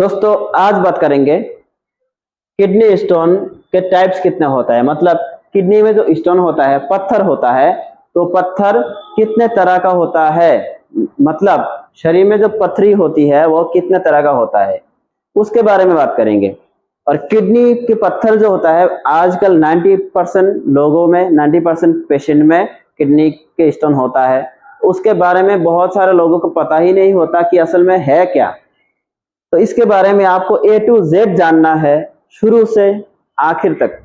दोस्तों आज बात करेंगे किडनी स्टोन के टाइप्स कितने होता है। मतलब किडनी में जो स्टोन होता है, पत्थर होता है, तो पत्थर कितने तरह का होता है। मतलब शरीर में जो पथरी होती है वो कितने तरह का होता है, उसके बारे में बात करेंगे। और किडनी के पत्थर जो होता है, आजकल 90% लोगों में, 90% पेशेंट में किडनी के स्टोन होता है। उसके बारे में बहुत सारे लोगों को पता ही नहीं होता कि असल में है क्या। तो इसके बारे में आपको A to Z जानना है, शुरू से आखिर तक।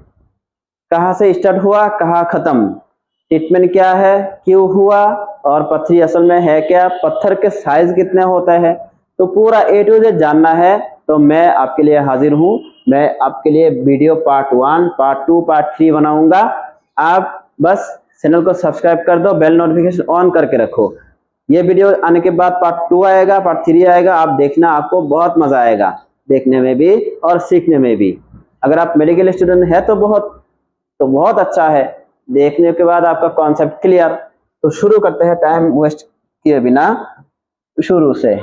कहाँ से स्टार्ट हुआ, कहाँ खत्म, ट्रीटमेंट क्या है, क्यों हुआ, और पथरी असल में है क्या, पत्थर के साइज कितने होते हैं, तो पूरा A to Z जानना है। तो मैं आपके लिए हाजिर हूँ। मैं आपके लिए वीडियो पार्ट 1, पार्ट 2, पार्ट 3 बनाऊंगा। आप बस चैनल को सब्सक्राइब कर दो, बेल नोटिफिकेशन ऑन करके रखो। ये वीडियो आने के बाद पार्ट 2 आएगा, पार्ट 3 आएगा। आप देखना, आपको बहुत मजा आएगा देखने में भी और सीखने में भी। अगर आप मेडिकल स्टूडेंट है तो बहुत अच्छा है। देखने के बाद आपका कॉन्सेप्ट क्लियर। तो शुरू करते हैं टाइम वेस्ट किए बिना, शुरू से।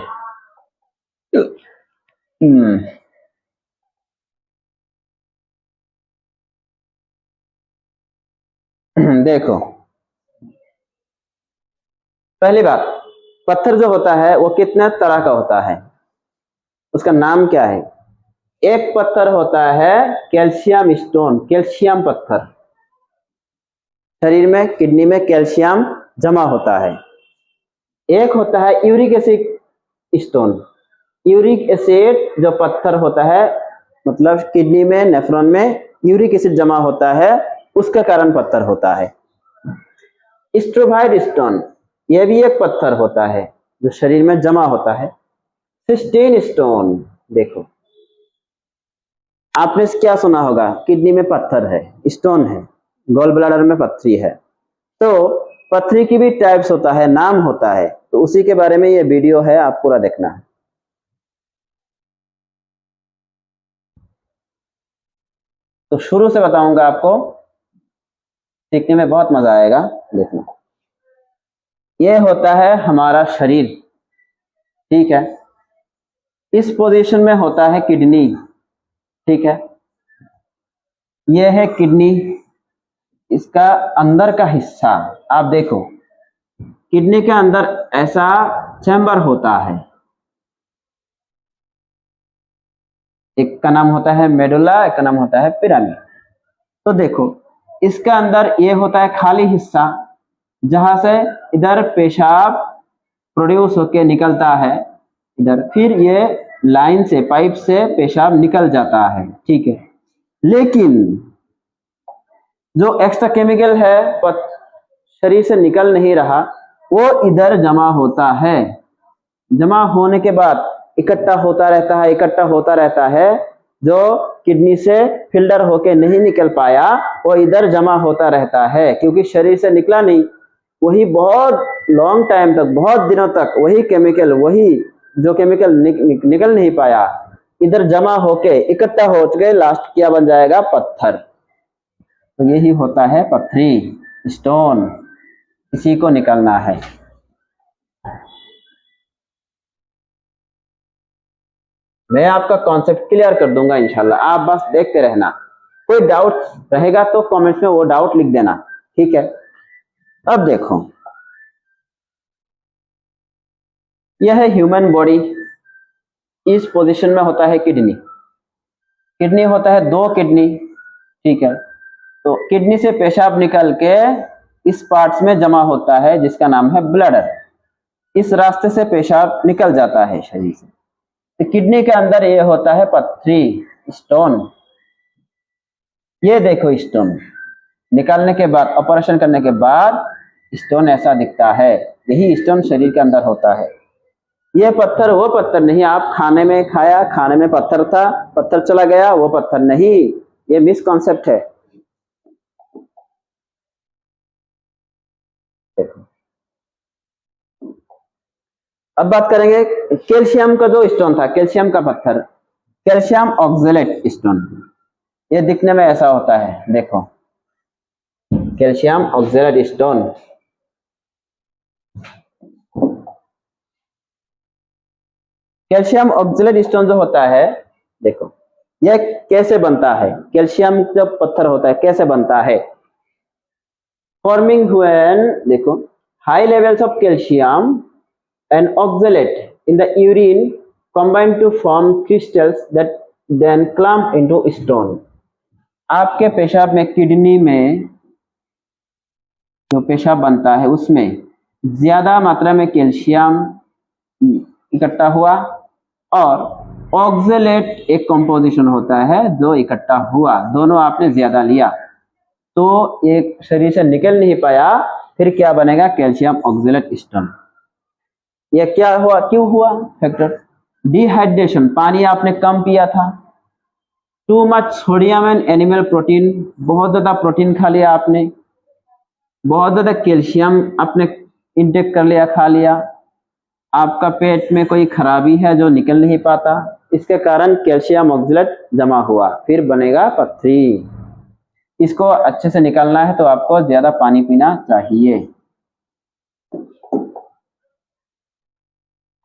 देखो, पहली बात, पत्थर जो होता है वो कितने तरह का होता है, उसका नाम क्या है। एक पत्थर होता है कैल्शियम स्टोन, कैल्शियम पत्थर। शरीर में, किडनी में कैल्शियम जमा होता है। एक होता है uric acid stone. Uric acid जो पत्थर होता है, मतलब किडनी में, नेफ्रॉन में यूरिक एसिड जमा होता है, उसके कारण पत्थर होता है। स्ट्रोमाइड स्टोन, यह भी एक पत्थर होता है जो शरीर में जमा होता है। सिस्टीन स्टोन, देखो आपने क्या सुना होगा, किडनी में पत्थर है, स्टोन है, गॉल ब्लैडर में पथरी है। तो पथरी की भी टाइप्स होता है, नाम होता है, तो उसी के बारे में ये वीडियो है, आप पूरा देखना है। तो शुरू से बताऊंगा आपको, सीखने में बहुत मजा आएगा। देखना, ये होता है हमारा शरीर, ठीक है। इस पोजीशन में होता है किडनी, ठीक है। ये है किडनी, इसका अंदर का हिस्सा आप देखो। किडनी के अंदर ऐसा चैम्बर होता है, एक का नाम होता है मेडुला, एक का नाम होता है पिरामिड। तो देखो, इसका अंदर ये होता है खाली हिस्सा, जहां से इधर पेशाब प्रोड्यूस होके निकलता है इधर, फिर ये लाइन से, पाइप से पेशाब निकल जाता है, ठीक है। लेकिन जो एक्स्ट्रा केमिकल है शरीर से निकल नहीं रहा, वो इधर जमा होता है। जमा होने के बाद इकट्ठा होता रहता है, इकट्ठा होता रहता है। जो किडनी से फिल्टर होके नहीं निकल पाया, वो इधर जमा होता रहता है, क्योंकि शरीर से निकला नहीं। वही बहुत लॉन्ग टाइम तक, बहुत दिनों तक वही केमिकल, वही जो केमिकल निकल नहीं पाया, इधर जमा होके इकट्ठा हो गए, लास्ट क्या बन जाएगा, पत्थर। तो यही होता है पथरी, स्टोन, इसी को निकलना है। मैं आपका कॉन्सेप्ट क्लियर कर दूंगा इंशाल्लाह, आप बस देखते रहना। कोई डाउट रहेगा तो कमेंट्स में वो डाउट लिख देना, ठीक है। अब देखो, यह है ह्यूमन बॉडी। इस पोजीशन में होता है किडनी। किडनी होता है दो किडनी, ठीक है। तो किडनी से पेशाब निकल के इस पार्ट्स में जमा होता है, जिसका नाम है ब्लडर। इस रास्ते से पेशाब निकल जाता है शरीर से। तो किडनी के अंदर ये होता है पथरी, स्टोन। ये देखो, स्टोन निकालने के बाद, ऑपरेशन करने के बाद स्टोन ऐसा दिखता है। यही स्टोन शरीर के अंदर होता है। ये पत्थर वो पत्थर नहीं, आप खाने में खाया, खाने में पत्थर था, पत्थर चला गया, वो पत्थर नहीं। ये मिसकॉन्सेप्ट है। देखो, अब बात करेंगे कैल्शियम का जो स्टोन था, कैल्शियम का पत्थर, कैल्शियम ऑक्जेलेट स्टोन। ये दिखने में ऐसा होता है, देखो, calcium oxalate stone. Calcium oxalate stone जो होता है, देखो यह कैसे बनता है, कैल्शियम जब पत्थर होता है कैसे बनता है। फॉर्मिंग व्हेन, देखो high levels of calcium and oxalate in the urine combine to form crystals that then clump into stone. आपके पेशाब में, किडनी में जो पेशाब बनता है उसमें ज्यादा मात्रा में कैल्शियम इकट्ठा हुआ और ऑक्सलेट एक कंपोजिशन होता है जो इकट्ठा हुआ, दोनों आपने ज्यादा लिया तो एक शरीर से निकल नहीं पाया, फिर क्या बनेगा, कैल्शियम ऑक्सलेट स्टोन। यह क्या हुआ, क्यों हुआ, फैक्टर डिहाइड्रेशन, पानी आपने कम पिया था, too much sodium and animal protein, बहुत ज्यादा प्रोटीन खा लिया आपने, बहुत ज्यादा कैल्शियम आपने इंटेक कर लिया, खा लिया, आपका पेट में कोई खराबी है जो निकल नहीं पाता, इसके कारण कैल्शियम ऑक्सलेट जमा हुआ, फिर बनेगा पथरी। इसको अच्छे से निकालना है तो आपको ज्यादा पानी पीना चाहिए।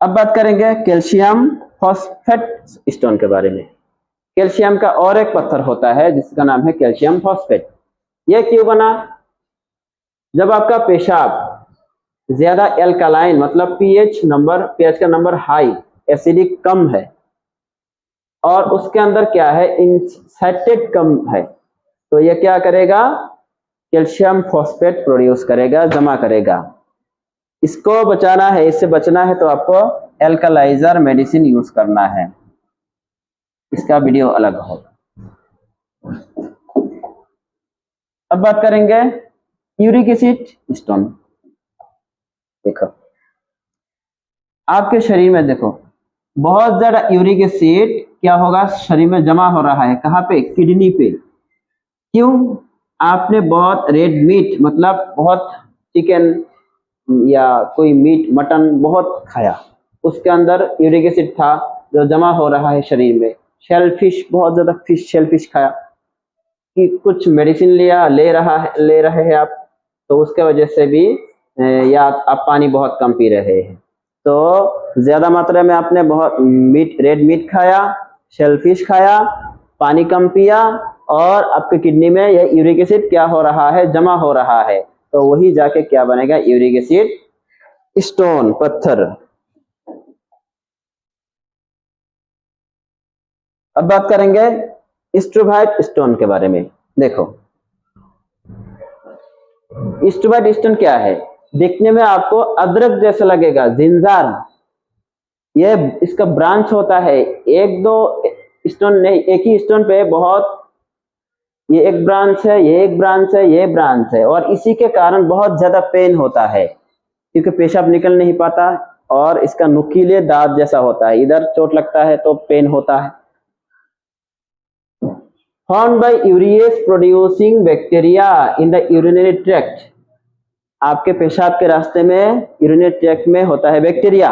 अब बात करेंगे कैल्शियम फॉस्फेट स्टोन के बारे में। कैल्शियम का और एक पत्थर होता है जिसका नाम है कैल्शियम फॉस्फेट। यह क्यों बना, जब आपका पेशाब ज्यादा एल्कालाइन मतलब पीएच का नंबर हाई, एसिडिक कम है और उसके अंदर क्या है, इंसैटेट कम है, तो यह क्या करेगा, कैल्शियम फॉस्फेट प्रोड्यूस करेगा, जमा करेगा। इसको बचाना है, इससे बचना है तो आपको एल्कलाइजर मेडिसिन यूज करना है, इसका वीडियो अलग होगा। अब बात करेंगे यूरिक एसिड स्टोन। देखो आपके शरीर में देखो बहुत ज्यादा यूरिक एसिड क्या होगा, शरीर में जमा हो रहा है, कहाँ पे, किडनी पे। क्यों, आपने बहुत रेड मीट मतलब बहुत चिकन या कोई मीट मटन बहुत खाया, उसके अंदर यूरिक एसिड था जो जमा हो रहा है शरीर में। शेलफिश, बहुत ज्यादा शेलफिश खाया, कि कुछ मेडिसिन ले रहे हैं आप, तो उसके वजह से भी, या आप पानी बहुत कम पी रहे हैं, तो ज्यादा मात्रा में आपने बहुत रेड मीट खाया, शेलफिश खाया, पानी कम पिया और आपके किडनी में यह यूरिक एसिड क्या हो रहा है, जमा हो रहा है, तो वही जाके क्या बनेगा, यूरिक एसिड स्टोन, पत्थर। अब बात करेंगे स्ट्रोबाइट स्टोन के बारे में। देखो स्ट्रोबाइट स्टोन क्या है, देखने में आपको अदरक जैसा लगेगा, जिंजार, ये इसका ब्रांच होता है, एक दो स्टोन नहीं, एक ही स्टोन पे बहुत, ये एक ब्रांच है, ये एक ब्रांच है, ये ब्रांच है, और इसी के कारण बहुत ज्यादा पेन होता है क्योंकि पेशाब निकल नहीं पाता और इसका नुकीले दांत जैसा होता है, इधर चोट लगता है तो पेन होता है। Found by urease producing bacteria in the urinary tract, आपके पेशाब के रास्ते में यूरिनरी ट्रैक्ट में होता है बैक्टीरिया,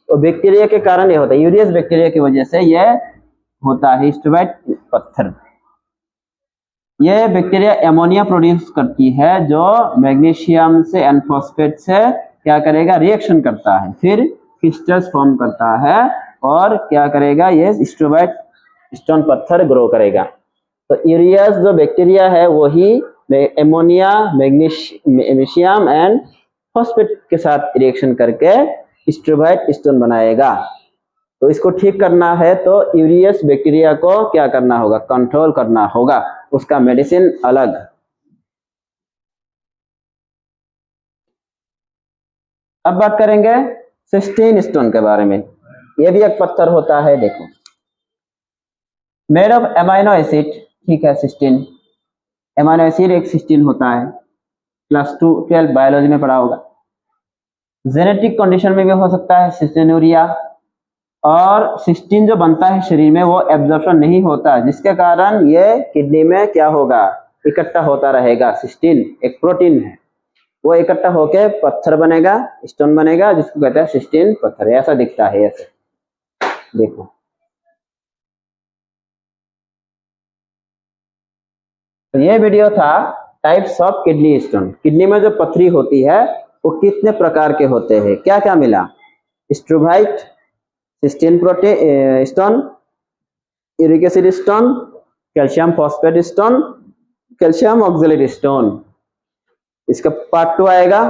तो बैक्टीरिया के कारण ये होता है, यूरियस बैक्टीरिया की वजह से ये होता है स्ट्रोबाइट पत्थर। ये बैक्टीरिया एमोनिया प्रोड्यूस करती है जो मैग्नीशियम से एंड फॉस्फेट से क्या करेगा, रिएक्शन करता है, फिर क्रिस्टल्स फॉर्म करता है और क्या करेगा, ये स्ट्रोबाइट स्टोन पत्थर ग्रो करेगा। तो यूरियस जो बैक्टीरिया है वही एमोनिया, मैग्नीशियम एंड फॉस्फेट के साथ रिएक्शन करके स्ट्रोबाइट स्टोन बनाएगा। तो इसको ठीक करना है तो यूरियस बैक्टीरिया को क्या करना होगा, कंट्रोल करना होगा, उसका मेडिसिन अलग। अब बात करेंगे सिस्टीन स्टोन के बारे में। यह भी एक पत्थर होता है, देखो मेड ऑफ एमाइनो एसिड, ठीक है, सिस्टीन एमाइनो एसिड एक सिस्टीन होता है, क्लास 12 बायोलॉजी में पढ़ा होगा। जेनेटिक कंडीशन में भी हो सकता है सिस्टीनूरिया, और सिस्टीन जो बनता है शरीर में वो एब्जॉर्प्शन नहीं होता, जिसके कारण ये किडनी में क्या होगा, इकट्ठा होता रहेगा। सिस्टीन एक प्रोटीन है, वो इकट्ठा होके पत्थर बनेगा, स्टोन बनेगा, जिसको कहते हैं सिस्टीन पत्थर। ऐसा दिखता है, ऐसे देखो। तो ये वीडियो था types of kidney stone. Kidney में जो पथरी होती है वो कितने प्रकार के होते हैं, क्या क्या मिला, struvite, cystine protein stone, uric acid stone, calcium phosphate stone, calcium oxalate stone. इसका पार्ट 2 आएगा,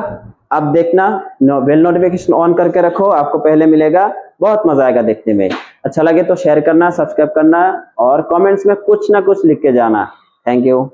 आप देखना, बेल नोटिफिकेशन ऑन करके रखो, आपको पहले मिलेगा, बहुत मजा आएगा देखने में। अच्छा लगे तो शेयर करना, सब्सक्राइब करना और कमेंट्स में कुछ ना कुछ लिख के जाना। Thank you.